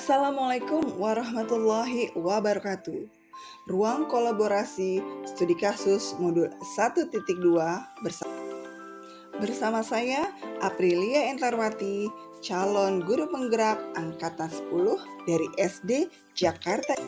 Assalamualaikum warahmatullahi wabarakatuh. Ruang kolaborasi studi kasus modul 1.2 bersama saya Aprilia Entarwati, calon guru penggerak angkatan 10 dari SD Jakarta.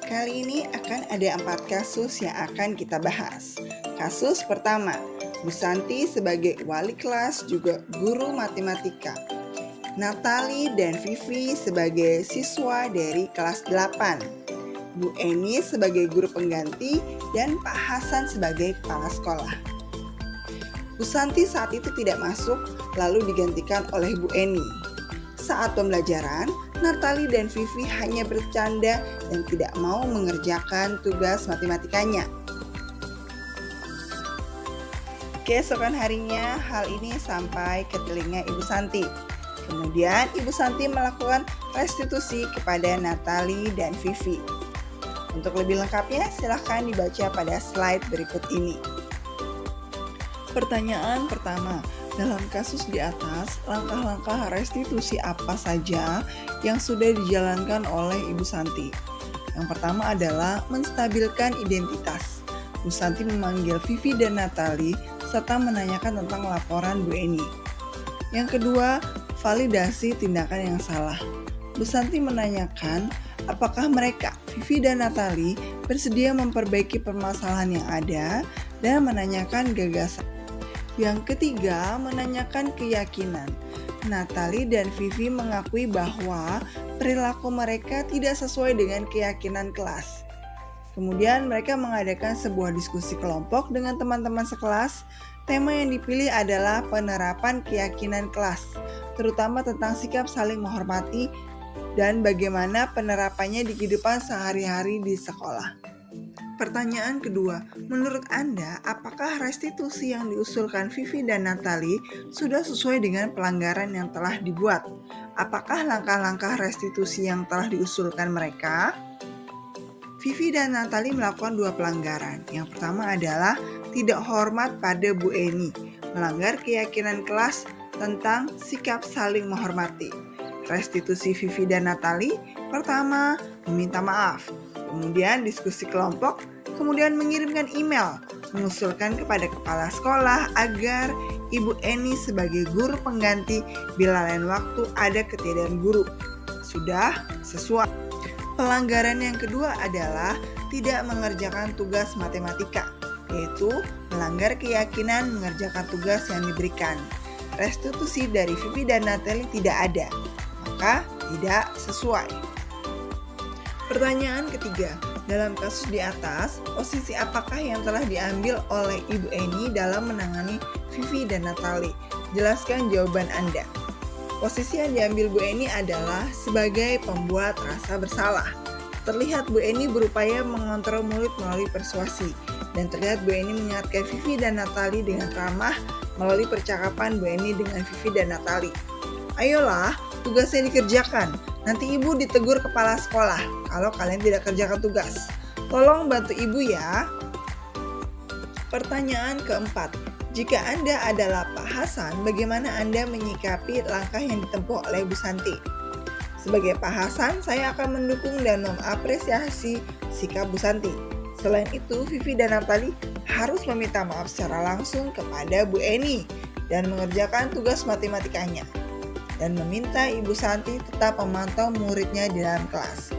Kali ini akan ada 4 kasus yang akan kita bahas. Kasus pertama, Bu Santi sebagai wali kelas juga guru matematika. Natali dan Vivi sebagai siswa dari kelas 8, Bu Eni sebagai guru pengganti, dan Pak Hasan sebagai kepala sekolah. Bu Santi saat itu tidak masuk, lalu digantikan oleh Bu Eni. Saat pembelajaran, Natali dan Vivi hanya bercanda dan tidak mau mengerjakan tugas matematikanya. Keesokan harinya, hal ini sampai ke telinga Ibu Santi. Kemudian Ibu Santi melakukan restitusi kepada Natali dan Vivi. Untuk lebih lengkapnya silahkan dibaca pada slide berikut ini. Pertanyaan pertama, dalam kasus di atas, langkah-langkah restitusi apa saja yang sudah dijalankan oleh Ibu Santi? Yang pertama adalah menstabilkan identitas. Bu Santi memanggil Vivi dan Natali serta menanyakan tentang laporan Bu Eni. Yang kedua, validasi tindakan yang salah. Bu Santi menanyakan apakah mereka, Vivi dan Natali, bersedia memperbaiki permasalahan yang ada dan menanyakan gagasan. Yang ketiga, menanyakan keyakinan. Natali dan Vivi mengakui bahwa perilaku mereka tidak sesuai dengan keyakinan kelas. Kemudian mereka mengadakan sebuah diskusi kelompok dengan teman-teman sekelas. Tema yang dipilih adalah penerapan keyakinan kelas, terutama tentang sikap saling menghormati dan bagaimana penerapannya di kehidupan sehari-hari di sekolah. Pertanyaan kedua, menurut Anda, apakah restitusi yang diusulkan Vivi dan Natali sudah sesuai dengan pelanggaran yang telah dibuat? Apakah langkah-langkah restitusi yang telah diusulkan mereka? Vivi dan Natali melakukan 2 pelanggaran. Yang pertama adalah tidak hormat pada Bu Eni, melanggar keyakinan kelas tentang sikap saling menghormati. Restitusi Vivi dan Natali, pertama meminta maaf, kemudian diskusi kelompok, kemudian mengirimkan email mengusulkan kepada kepala sekolah agar Ibu Eni sebagai guru pengganti bila lain waktu ada ketiadaan guru. Sudah sesuai. Pelanggaran yang kedua adalah tidak mengerjakan tugas matematika, yaitu melanggar keyakinan mengerjakan tugas yang diberikan. Restitusi dari Vivi dan Natali tidak ada, maka tidak sesuai. Pertanyaan ketiga, dalam kasus di atas, posisi apakah yang telah diambil oleh Ibu Eni dalam menangani Vivi dan Natali? Jelaskan jawaban Anda. Posisi yang diambil Bu Eni adalah sebagai pembuat rasa bersalah. Terlihat Bu Eni berupaya mengontrol murid melalui persuasi, dan terlihat Bu Eni mengingatkan Vivi dan Natali dengan ramah melalui percakapan Bu Eni dengan Vivi dan Natali. Ayolah, tugasnya dikerjakan. Nanti Ibu ditegur kepala sekolah kalau kalian tidak kerjakan tugas. Tolong bantu Ibu ya. Pertanyaan keempat, jika Anda adalah Pak Hasan, bagaimana Anda menyikapi langkah yang ditempuh oleh Bu Santi? Sebagai Pak Hasan, saya akan mendukung dan mengapresiasi sikap Bu Santi. Selain itu, Vivi dan Natali harus meminta maaf secara langsung kepada Bu Eni dan mengerjakan tugas matematikanya, dan meminta Ibu Santi tetap memantau muridnya di dalam kelas.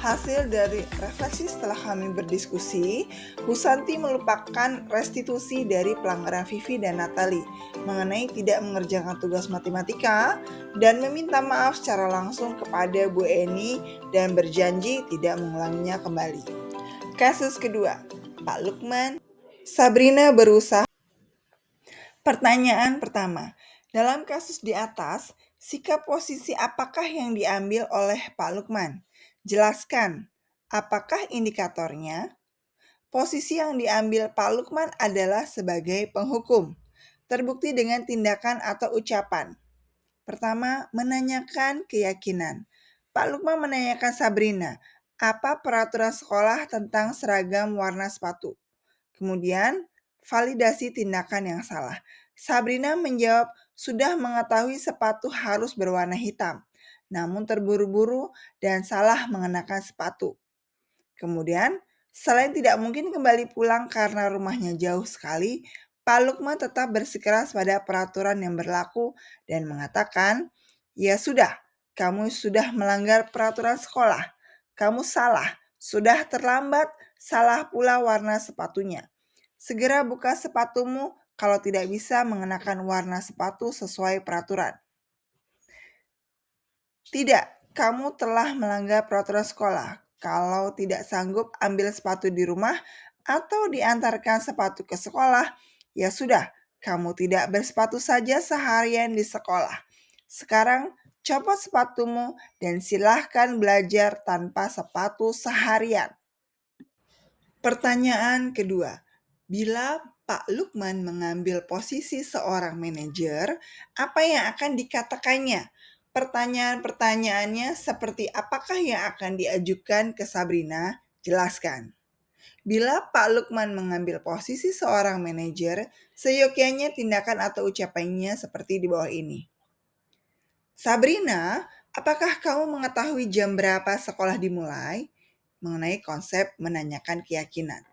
Hasil dari refleksi setelah kami berdiskusi, Bu Santi melupakan restitusi dari pelanggaran Vivi dan Natali mengenai tidak mengerjakan tugas matematika dan meminta maaf secara langsung kepada Bu Eni dan berjanji tidak mengulanginya kembali. Kasus kedua, Pak Lukman, Sabrina berusaha. Pertanyaan pertama, dalam kasus di atas, sikap posisi apakah yang diambil oleh Pak Lukman? Jelaskan, apakah indikatornya? Posisi yang diambil Pak Lukman adalah sebagai penghukum, terbukti dengan tindakan atau ucapan. Pertama, menanyakan keyakinan. Pak Lukman menanyakan Sabrina, apa peraturan sekolah tentang seragam warna sepatu? Kemudian, validasi tindakan yang salah. Sabrina menjawab, sudah mengetahui sepatu harus berwarna hitam, namun terburu-buru dan salah mengenakan sepatu. Kemudian, selain tidak mungkin kembali pulang karena rumahnya jauh sekali, Pak Lukman tetap bersikeras pada peraturan yang berlaku dan mengatakan, "Ya sudah, kamu sudah melanggar peraturan sekolah. Kamu salah, sudah terlambat, salah pula warna sepatunya. Segera buka sepatumu kalau tidak bisa mengenakan warna sepatu sesuai peraturan." Tidak, kamu telah melanggar peraturan sekolah. Kalau tidak sanggup ambil sepatu di rumah atau diantarkan sepatu ke sekolah, ya sudah, kamu tidak bersepatu saja seharian di sekolah. Sekarang copot sepatumu dan silahkan belajar tanpa sepatu seharian. Pertanyaan kedua, bila Pak Lukman mengambil posisi seorang manajer, apa yang akan dikatakannya? Pertanyaan-pertanyaannya seperti apakah yang akan diajukan ke Sabrina? Jelaskan. Bila Pak Lukman mengambil posisi seorang manajer, seyogyanya tindakan atau ucapannya seperti di bawah ini. Sabrina, apakah kamu mengetahui jam berapa sekolah dimulai? Mengenai konsep menanyakan keyakinan.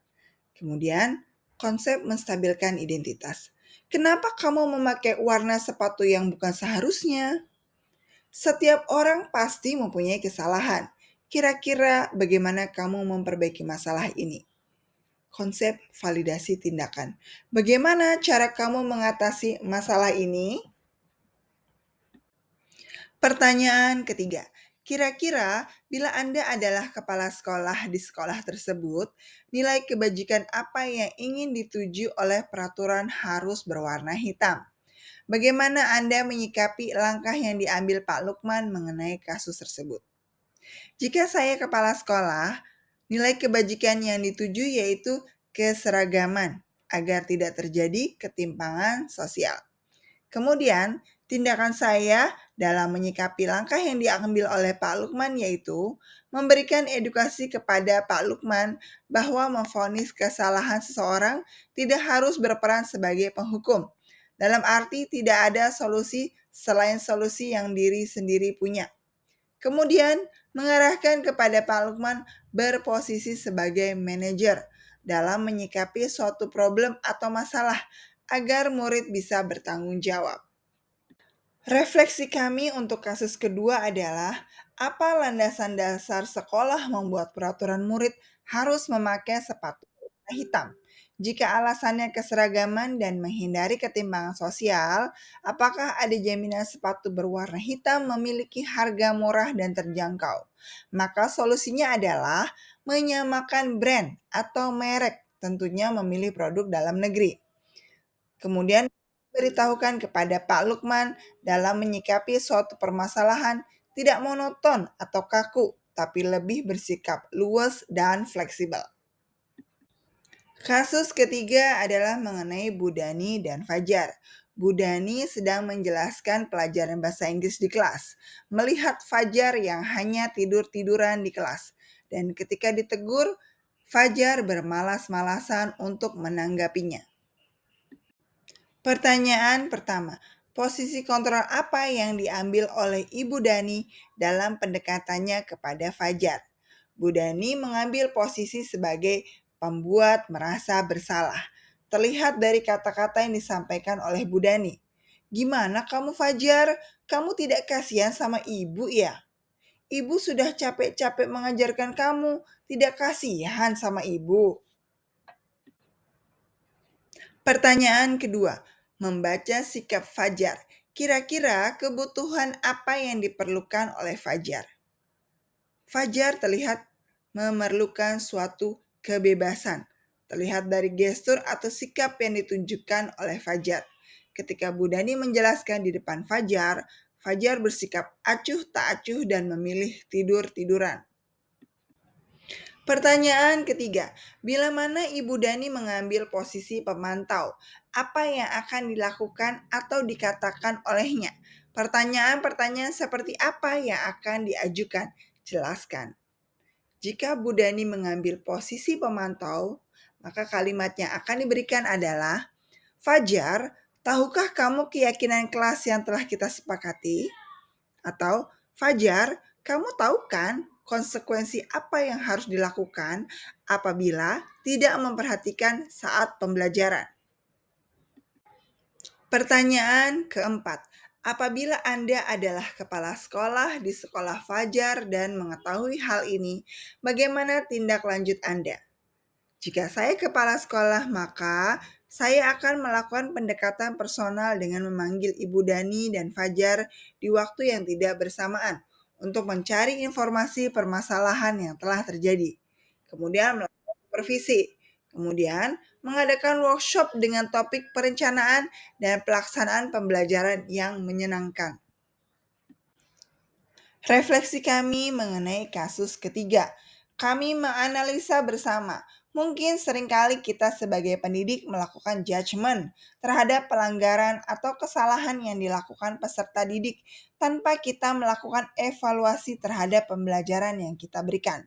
Kemudian, konsep menstabilkan identitas. Kenapa kamu memakai warna sepatu yang bukan seharusnya? Setiap orang pasti mempunyai kesalahan. Kira-kira bagaimana kamu memperbaiki masalah ini? Konsep validasi tindakan. Bagaimana cara kamu mengatasi masalah ini? Pertanyaan ketiga, kira-kira bila Anda adalah kepala sekolah di sekolah tersebut, nilai kebajikan apa yang ingin dituju oleh peraturan harus berwarna hitam? Bagaimana Anda menyikapi langkah yang diambil Pak Lukman mengenai kasus tersebut? Jika saya kepala sekolah, nilai kebajikan yang dituju yaitu keseragaman agar tidak terjadi ketimpangan sosial. Kemudian, tindakan saya dalam menyikapi langkah yang diambil oleh Pak Lukman yaitu memberikan edukasi kepada Pak Lukman bahwa memvonis kesalahan seseorang tidak harus berperan sebagai penghukum. Dalam arti tidak ada solusi selain solusi yang diri sendiri punya. Kemudian, mengarahkan kepada Pak Lukman berposisi sebagai manajer dalam menyikapi suatu problem atau masalah agar murid bisa bertanggung jawab. Refleksi kami untuk kasus kedua adalah apa landasan dasar sekolah membuat peraturan murid harus memakai sepatu warna hitam. Jika alasannya keseragaman dan menghindari ketimpangan sosial, apakah ada jaminan sepatu berwarna hitam memiliki harga murah dan terjangkau? Maka solusinya adalah menyamakan brand atau merek, tentunya memilih produk dalam negeri. Kemudian beritahukan kepada Pak Lukman dalam menyikapi suatu permasalahan tidak monoton atau kaku, tapi lebih bersikap luas dan fleksibel. Kasus ketiga adalah mengenai Budani dan Fajar. Budani sedang menjelaskan pelajaran bahasa Inggris di kelas, melihat Fajar yang hanya tidur-tiduran di kelas. Dan ketika ditegur, Fajar bermalas-malasan untuk menanggapinya. Pertanyaan pertama, posisi kontrol apa yang diambil oleh Ibu Dani dalam pendekatannya kepada Fajar? Bu Dani mengambil posisi sebagai pembuat merasa bersalah. Terlihat dari kata-kata yang disampaikan oleh Bu Dani. Gimana kamu Fajar? Kamu tidak kasihan sama ibu ya? Ibu sudah capek-capek mengajarkan kamu, tidak kasihan sama ibu. Pertanyaan kedua, membaca sikap Fajar. Kira-kira kebutuhan apa yang diperlukan oleh Fajar? Fajar terlihat memerlukan suatu kebebasan. Terlihat dari gestur atau sikap yang ditunjukkan oleh Fajar. Ketika Budani menjelaskan di depan Fajar, Fajar bersikap acuh tak acuh dan memilih tidur-tiduran. Pertanyaan ketiga, bila mana Ibu Dani mengambil posisi pemantau, apa yang akan dilakukan atau dikatakan olehnya? Pertanyaan-pertanyaan seperti apa yang akan diajukan? Jelaskan. Jika Bu Dani mengambil posisi pemantau, maka kalimat yang akan diberikan adalah, Fajar, Tahukah kamu keyakinan kelas yang telah kita sepakati? Atau, Fajar, kamu tahu kan konsekuensi apa yang harus dilakukan apabila tidak memperhatikan saat pembelajaran? Pertanyaan keempat, apabila Anda adalah kepala sekolah di sekolah Fajar dan mengetahui hal ini, bagaimana tindak lanjut Anda? Jika saya kepala sekolah, maka saya akan melakukan pendekatan personal dengan memanggil Ibu Dani dan Fajar di waktu yang tidak bersamaan untuk mencari informasi permasalahan yang telah terjadi. Kemudian melakukan supervisi. Kemudian mengadakan workshop dengan topik perencanaan dan pelaksanaan pembelajaran yang menyenangkan. Refleksi kami mengenai kasus ketiga. Kami menganalisa bersama. Mungkin seringkali kita sebagai pendidik melakukan judgement terhadap pelanggaran atau kesalahan yang dilakukan peserta didik tanpa kita melakukan evaluasi terhadap pembelajaran yang kita berikan.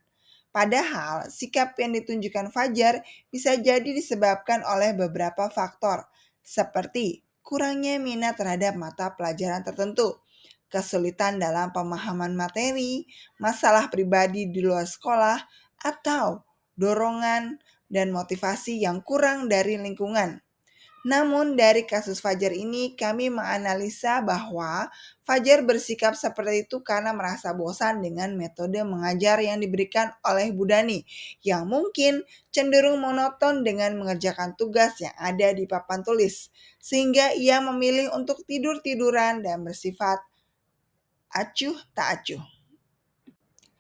Padahal sikap yang ditunjukkan Fajar bisa jadi disebabkan oleh beberapa faktor, seperti kurangnya minat terhadap mata pelajaran tertentu, kesulitan dalam pemahaman materi, masalah pribadi di luar sekolah, atau dorongan dan motivasi yang kurang dari lingkungan. Namun dari kasus Fajar ini kami menganalisa bahwa Fajar bersikap seperti itu karena merasa bosan dengan metode mengajar yang diberikan oleh Bu Dani yang mungkin cenderung monoton dengan mengerjakan tugas yang ada di papan tulis. Sehingga ia memilih untuk tidur-tiduran dan bersifat acuh tak acuh.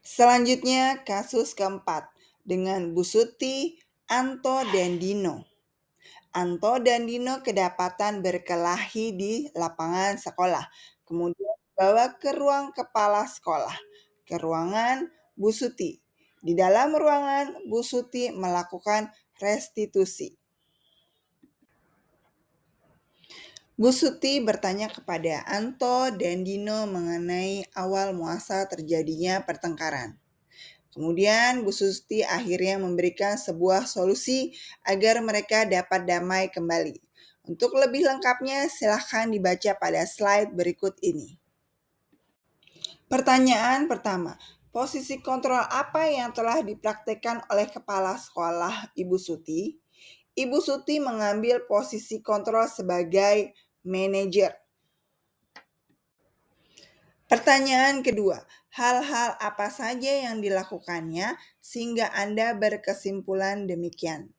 Selanjutnya kasus keempat dengan Bu Suti, Anto, dan Dino. Anto dan Dino kedapatan berkelahi di lapangan sekolah. Kemudian dibawa ke ruang kepala sekolah, ke ruangan Bu Suti. Di dalam ruangan, Bu Suti melakukan restitusi. Bu Suti bertanya kepada Anto dan Dino mengenai awal muasal terjadinya pertengkaran. Kemudian Bu Suti akhirnya memberikan sebuah solusi agar mereka dapat damai kembali. Untuk lebih lengkapnya silahkan dibaca pada slide berikut ini. Pertanyaan pertama, posisi kontrol apa yang telah dipraktekkan oleh kepala sekolah Ibu Suti? Ibu Suti mengambil posisi kontrol sebagai manajer. Pertanyaan kedua, hal-hal apa saja yang dilakukannya sehingga Anda berkesimpulan demikian?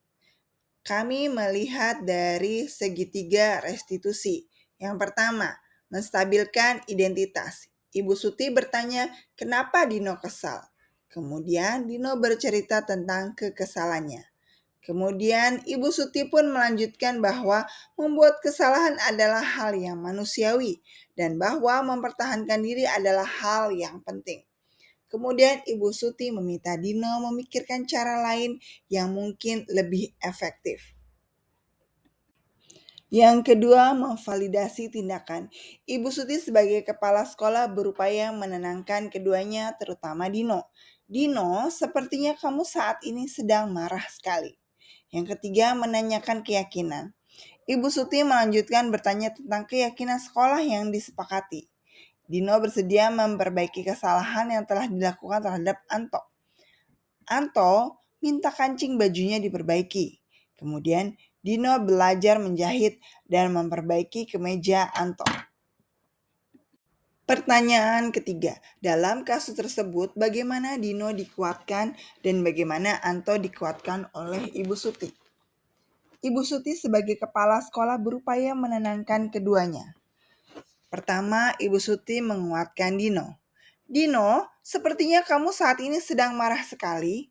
Kami melihat dari segitiga restitusi. Yang pertama, menstabilkan identitas. Ibu Suti bertanya, kenapa Dino kesal? Kemudian Dino bercerita tentang kekesalannya. Kemudian Ibu Suti pun melanjutkan bahwa membuat kesalahan adalah hal yang manusiawi dan bahwa mempertahankan diri adalah hal yang penting. Kemudian Ibu Suti meminta Dino memikirkan cara lain yang mungkin lebih efektif. Yang kedua, memvalidasi tindakan. Ibu Suti sebagai kepala sekolah berupaya menenangkan keduanya, terutama Dino. Dino, sepertinya kamu saat ini sedang marah sekali. Yang ketiga, menanyakan keyakinan. Ibu Suti melanjutkan bertanya tentang keyakinan sekolah yang disepakati. Dino bersedia memperbaiki kesalahan yang telah dilakukan terhadap Anto. Anto minta kancing bajunya diperbaiki. Kemudian Dino belajar menjahit dan memperbaiki kemeja Anto. Pertanyaan ketiga, dalam kasus tersebut bagaimana Dino dikuatkan dan bagaimana Anto dikuatkan oleh Ibu Suti? Ibu Suti sebagai kepala sekolah berupaya menenangkan keduanya. Pertama, Ibu Suti menguatkan Dino. Dino, sepertinya kamu saat ini sedang marah sekali.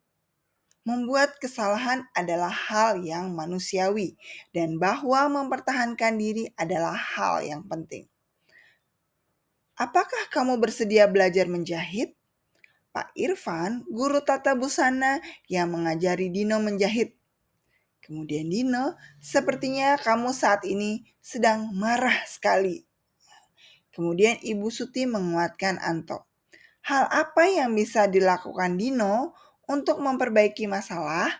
Membuat kesalahan adalah hal yang manusiawi dan bahwa mempertahankan diri adalah hal yang penting. Apakah kamu bersedia belajar menjahit? Pak Irfan, guru tata busana yang mengajari Dino menjahit. Kemudian Dino, sepertinya kamu saat ini sedang marah sekali. Kemudian Ibu Suti menguatkan Anto. Hal apa yang bisa dilakukan Dino untuk memperbaiki masalah?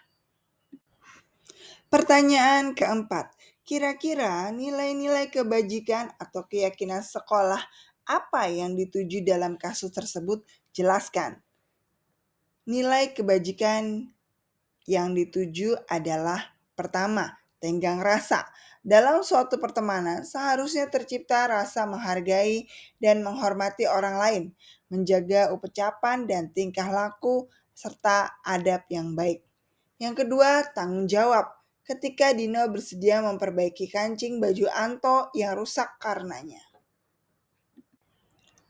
Pertanyaan keempat, Kira-kira nilai-nilai kebajikan atau keyakinan sekolah apa yang dituju dalam kasus tersebut? Jelaskan. Nilai kebajikan yang dituju adalah pertama, tenggang rasa. Dalam suatu pertemanan, seharusnya tercipta rasa menghargai dan menghormati orang lain, menjaga ucapan dan tingkah laku, serta adab yang baik. Yang kedua, tanggung jawab. Ketika Dino bersedia memperbaiki kancing baju Anto yang rusak karenanya.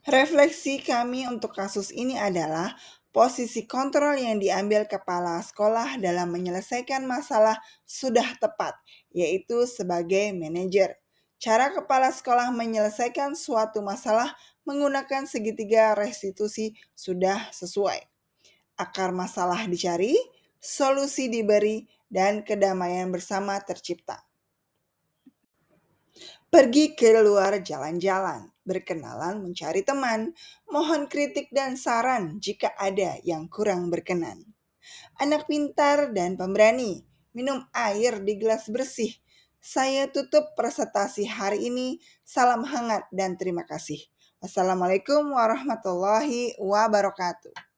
Refleksi kami untuk kasus ini adalah posisi kontrol yang diambil kepala sekolah dalam menyelesaikan masalah sudah tepat, yaitu sebagai manajer. Cara kepala sekolah menyelesaikan suatu masalah menggunakan segitiga restitusi sudah sesuai. Akar masalah dicari, solusi diberi, dan kedamaian bersama tercipta. Pergi keluar jalan-jalan, berkenalan mencari teman, mohon kritik dan saran jika ada yang kurang berkenan. Anak pintar dan pemberani, minum air di gelas bersih. Saya tutup presentasi hari ini. Salam hangat dan terima kasih. Wassalamualaikum warahmatullahi wabarakatuh.